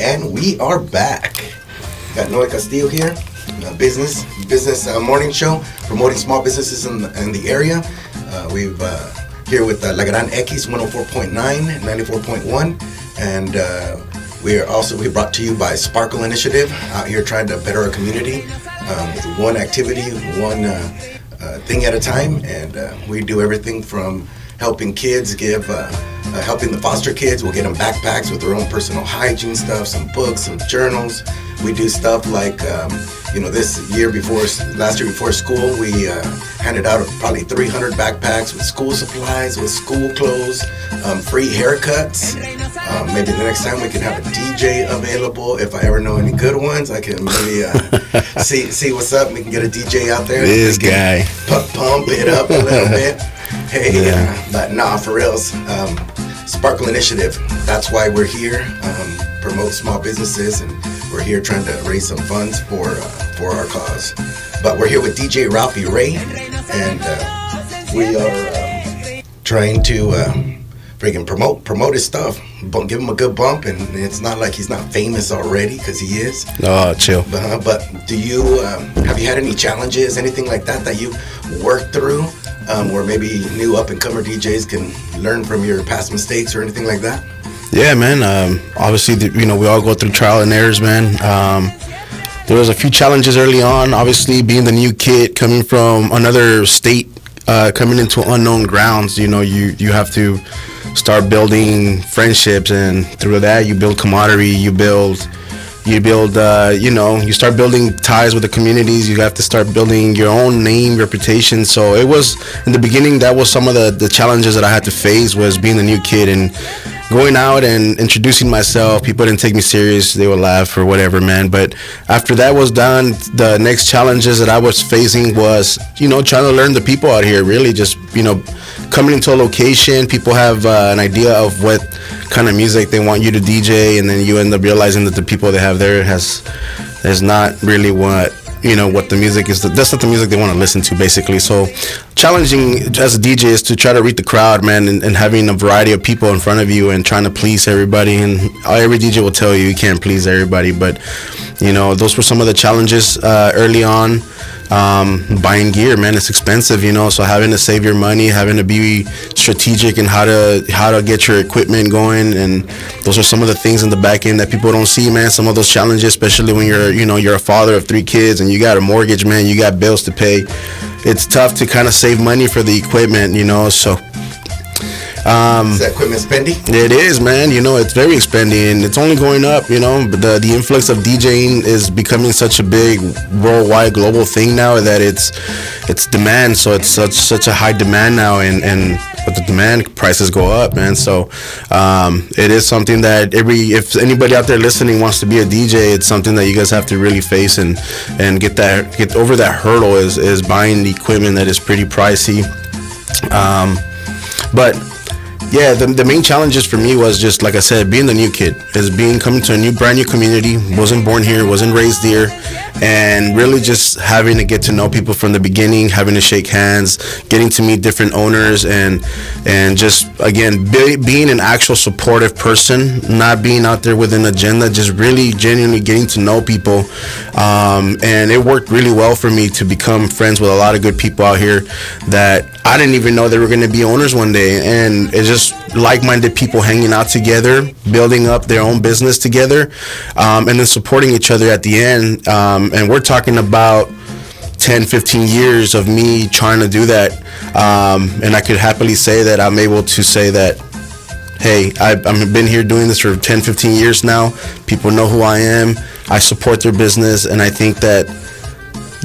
And we are back. Got Noe Castillo here, business morning show, promoting small businesses in the area. We've here with La Gran X 104.9, 94.1, and we're brought to you by Sparkle Initiative, out here trying to better our community with one activity, one thing at a time, and we do everything from helping kids, helping the foster kids. We'll get them backpacks with their own personal hygiene stuff, some books, some journals. We do stuff like, last year before school, we handed out probably 300 backpacks with school supplies, with school clothes, free haircuts. Maybe the next time we can have a DJ available. If I ever know any good ones, I can maybe see what's up. We can get a DJ out there. This guy. Pump it up a little bit. Hey, yeah. But nah, for reals. Sparkle Initiative. That's why we're here. Promote small businesses, and we're here trying to raise some funds for our cause. But we're here with DJ Ralphie Ray, and we are trying to freaking promote his stuff, give him a good bump. And it's not like he's not famous already, because he is. Oh, chill. But do you have you had any challenges, anything like that you worked through? Where maybe new up-and-comer DJs can learn from your past mistakes or anything like that? Yeah, man. Obviously, we all go through trial and errors, man. There was a few challenges early on. Obviously, being the new kid coming from another state, coming into unknown grounds, you have to start building friendships, and through that, you build camaraderie. You start building ties with the communities. You have to start building your own name, reputation. So it was, in the beginning, that was some of the challenges that I had to face, was being the new kid and going out and introducing myself. People didn't take me serious. They would laugh or whatever, man. But after that was done, the next challenges that I was facing was, trying to learn the people out here, really just, coming into a location. People have an idea of what kind of music they want you to DJ, and then you end up realizing that the people they have there is not really what the music is. That's not the music they want to listen to, basically. So challenging as a DJ is to try to read the crowd, man, and having a variety of people in front of you and trying to please everybody. And every DJ will tell you can't please everybody, but those were some of the challenges early on. Buying gear, man, it's expensive, so having to save your money, having to be strategic in how to get your equipment going, and those are some of the things in the back end that people don't see, man. Some of those challenges, especially when you're a father of 3 kids and you got a mortgage, man, you got bills to pay. It's tough to kind of save money for the equipment, so is that equipment spendy? It is, man. It's very spendy, and it's only going up. But the influx of DJing is becoming such a big worldwide global thing now that it's demand. So it's such a high demand now, and with the demand, prices go up, man. So it is something that if anybody out there listening wants to be a DJ, it's something that you guys have to really face and get over that hurdle is buying the equipment that is pretty pricey. But yeah, the main challenges for me was just, like I said, being the new kid, coming to a brand new community, wasn't born here, wasn't raised here, and really just having to get to know people from the beginning, having to shake hands, getting to meet different owners, and just, again, being an actual supportive person, not being out there with an agenda, just really genuinely getting to know people. And it worked really well for me to become friends with a lot of good people out here that I didn't even know they were going to be owners one day. And it's just like-minded people hanging out together, building up their own business together, and then supporting each other at the end. And we're talking about 10, 15 years of me trying to do that. And I could happily say that I'm able to say that, hey, I've been here doing this for 10, 15 years now. People know who I am. I support their business. And I think that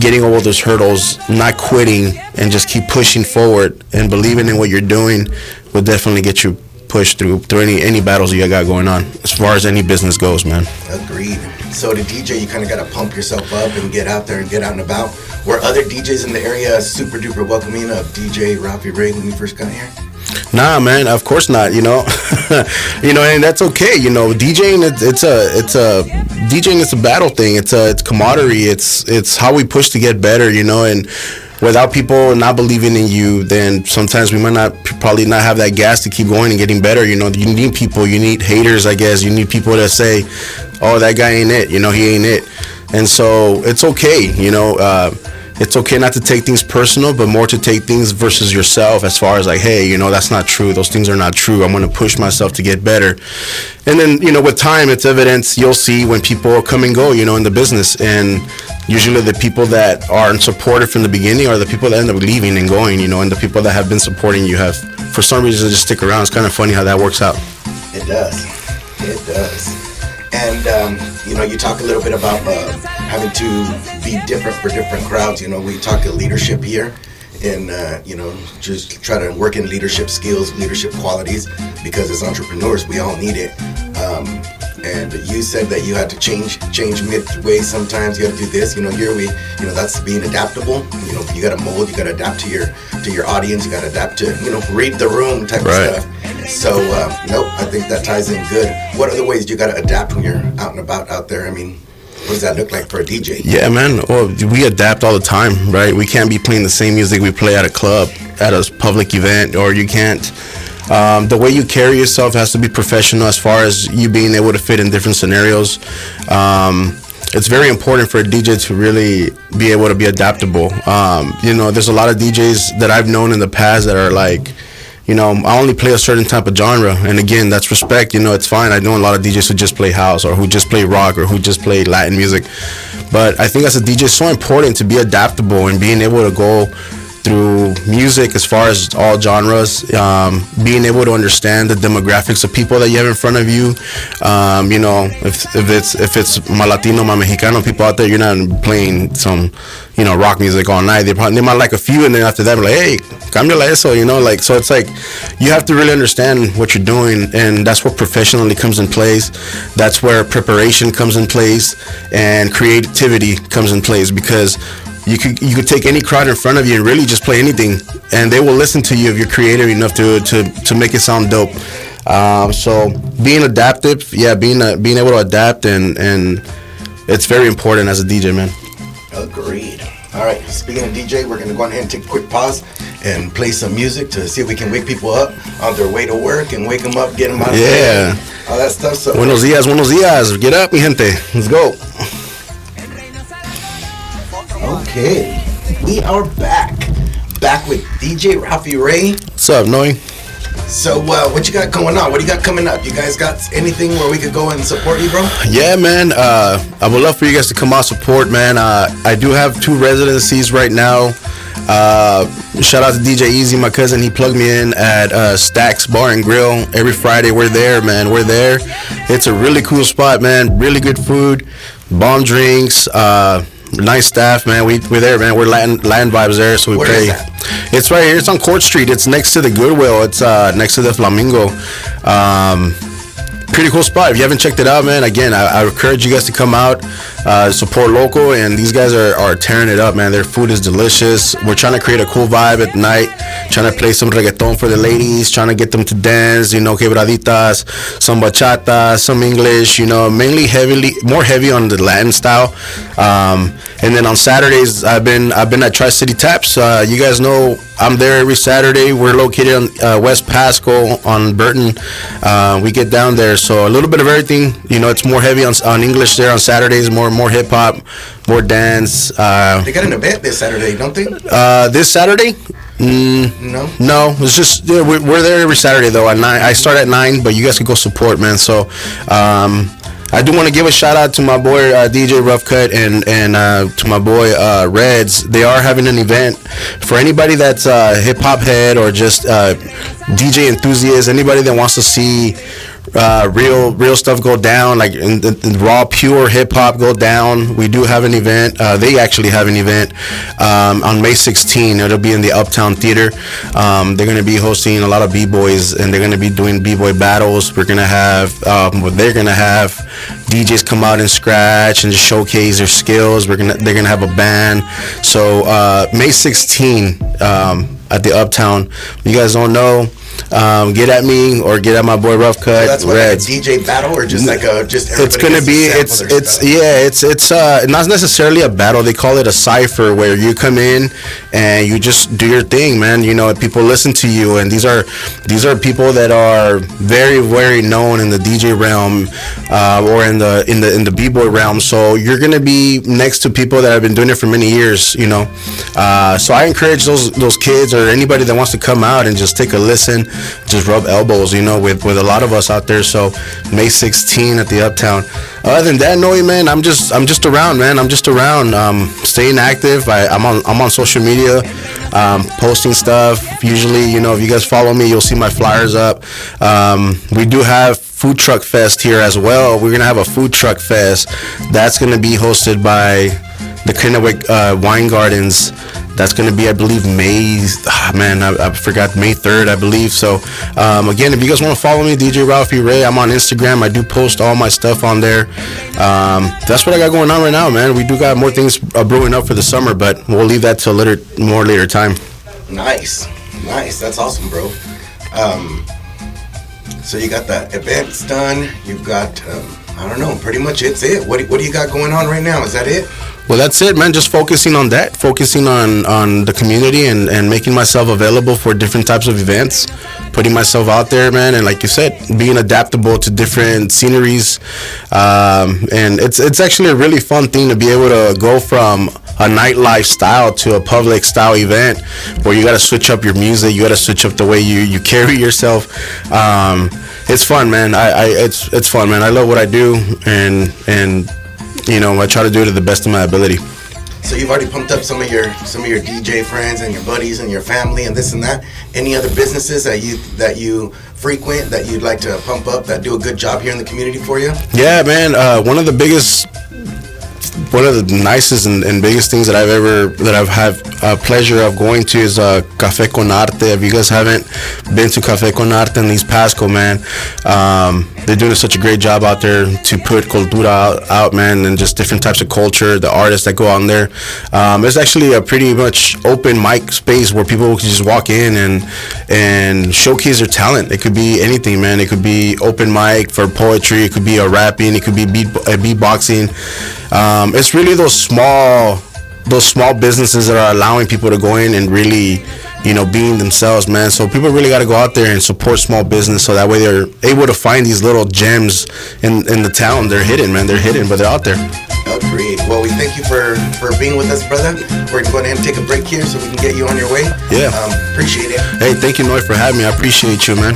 getting over those hurdles, not quitting, and just keep pushing forward and believing in what you're doing will definitely get you pushed through any battles you got going on, as far as any business goes, man. Agreed. So to DJ, you kind of got to pump yourself up and get out there and get out and about. Were other DJs in the area super duper welcoming of DJ Ralphie Ray when you first got here? Nah, man, of course not. And that's okay. DJing, DJing is a battle thing. It's camaraderie. It's how we push to get better. And without people not believing in you, then sometimes we might probably not have that gas to keep going and getting better. You know, you need people, you need haters, I guess. You need people that say, oh, that guy ain't it, you know, he ain't it. And so it's okay, you know, it's okay not to take things personal, but more to take things versus yourself, as far as like, hey, you know, that's not true. Those things are not true. I'm going to push myself to get better. And then, you know, with time, it's evidence. You'll see when people come and go, you know, in the business. And usually the people that aren't supported from the beginning are the people that end up leaving and going, you know, and the people that have been supporting you have, for some reason, just stick around. It's kind of funny how that works out. It does. It does. And, you know, you talk a little bit about having to be different for different crowds. You know, we talk leadership here and, you know, just try to work in leadership skills, leadership qualities, because as entrepreneurs, we all need it. And you said that you had to change midway sometimes. You got to do this. You know, here you know, that's being adaptable. You know, you got to mold. You got to adapt to your audience. You got to adapt to, you know, read the room type of stuff. So, nope, I think that ties in good. What other ways do you got to adapt when you're out and about out there? I mean, what does that look like for a DJ? Yeah, man. Well, we adapt all the time, right? We can't be playing the same music we play at a club, at a public event, or you can't. The way you carry yourself has to be professional as far as you being able to fit in different scenarios. It's very important for a DJ to really be able to be adaptable. You know, there's a lot of DJs that I've known in the past that are like, you know, I only play a certain type of genre, and again, that's respect. You know, it's fine. I know a lot of DJs who just play house, or who just play rock, or who just play Latin music. But I think as a DJ, it's so important to be adaptable and being able to go through music as far as all genres, being able to understand the demographics of people that you have in front of you. You know, if it's my Latino, my Mexicano people out there, you're not playing some, you know, rock music all night. They might like a few, and then after that, like, hey, cámbiale eso, you know, like, so it's like you have to really understand what you're doing, and that's where professionally comes in place. That's where preparation comes in place, and creativity comes in place, because you could take any crowd in front of you and really just play anything, and they will listen to you if you're creative enough to make it sound dope. So being adaptive, being able to adapt, and it's very important as a DJ, man. Agreed. All right, speaking of DJ, we're going to go ahead and take a quick pause and play some music to see if we can wake people up on their way to work and wake them up, get them out of bed, all that stuff. So buenos días. Get up, mi gente. Let's go. Okay, we are back with DJ Ralphie Ray. What's up, Noe? So, what you got going on? What do you got coming up? You guys got anything where we could go and support you, bro? Yeah, man. I would love for you guys to come out support, man. I do have 2 residencies right now. Shout out to DJ Easy, my cousin. He plugged me in at Stacks Bar and Grill every Friday. We're there, man. We're there. It's a really cool spot, man. Really good food, bomb drinks, nice staff, man. We're there, man. We're Latin vibes there, so we Where pay. Is that? It's right here. It's on Court Street. It's next to the Goodwill. It's next to the Flamingo. Pretty cool spot. If you haven't checked it out, man, again, I encourage you guys to come out, support local, and these guys are tearing it up, man. Their food is delicious. We're trying to create a cool vibe at night, trying to play some reggaeton for the ladies, trying to get them to dance, you know, quebraditas, some bachata, some English, you know, mainly more heavy on the Latin style. And then on Saturdays, I've been at Tri-City Taps. You guys know I'm there every Saturday. We're located on West Pasco on Burton. We get down there, so a little bit of everything. You know, it's more heavy on English there on Saturdays, more hip hop, more dance. They got an event this Saturday, don't they? This Saturday? No. It's just we're there every Saturday though. At 9, I start at 9, but you guys can go support, man. So I do want to give a shout out to my boy DJ Roughcut and to my boy Reds. They are having an event for anybody that's a hip hop head or just DJ enthusiast. Anybody that wants to see real stuff go down, like in raw pure hip hop go down. We do have an event. They actually have an event on May 16. It'll be in the Uptown Theater. They're going to be hosting a lot of b-boys, and they're going to be doing b-boy battles. We're going to have they're going to have DJs come out and scratch and just showcase their skills. They're going to have a band. So May 16 at the Uptown. You guys don't know, get at me or get at my boy Rough Cut. So that's what, like a DJ battle, or just like a just. It's gonna be it's not necessarily a battle. They call it a cipher, where you come in and you just do your thing, man. You know, people listen to you, and these are people that are very, very known in the DJ realm, or in the b-boy realm. So you're gonna be next to people that have been doing it for many years. You know, so I encourage those kids or anybody that wants to come out and just take a listen, just rub elbows, you know, with a lot of us out there. So May 16 at the Uptown. Other than that, Noe, man, I'm just around, man. I'm just around, staying active. I'm on social media, posting stuff. Usually, you know, if you guys follow me, you'll see my flyers up. We do have Food Truck Fest here as well. We're gonna have a Food Truck Fest that's gonna be hosted by the Kennewick Wine Gardens. That's going to be, I believe, I forgot, May 3rd, I believe. So, again, if you guys want to follow me, DJ Ralphie Ray, I'm on Instagram. I do post all my stuff on there. That's what I got going on right now, man. We do got more things brewing up for the summer, but we'll leave that to a more later time. Nice. That's awesome, bro. So you got the events done. You've got, I don't know, pretty much it's it. What do you got going on right now? Is that it? Well, that's it, man. Just focusing on that, focusing on the community and making myself available for different types of events, putting myself out there, man. And like you said, being adaptable to different sceneries. And it's actually a really fun thing to be able to go from a nightlife style to a public style event where you got to switch up your music, you got to switch up the way you carry yourself. It's fun, man. It's fun, man. I love what I do, and you know, I try to do it to the best of my ability. So you've already pumped up some of your DJ friends and your buddies and your family and this and that. Any other businesses that you frequent that you'd like to pump up that do a good job here in the community for you? Yeah, man. One of the nicest and biggest things that I've had pleasure of going to is Café Con Arte. If you guys haven't been to Café Con Arte in East Pasco, man, they're doing such a great job out there to put cultura out, man, and just different types of culture, the artists that go on there. It's actually a pretty much open mic space where people can just walk in and showcase their talent. It could be anything, man. It could be open mic for poetry. It could be a rapping. It could be beatboxing. It's really those small businesses that are allowing people to go in and really, you know, being themselves, man. So people really got to go out there and support small business, so that way they're able to find these little gems in the town. They're hidden, man. They're hidden, but they're out there. Agreed. Well, we thank you for being with us, brother. We're going to go ahead and take a break here so we can get you on your way. Yeah. Appreciate it. Hey, thank you, Noe, for having me. I appreciate you, man.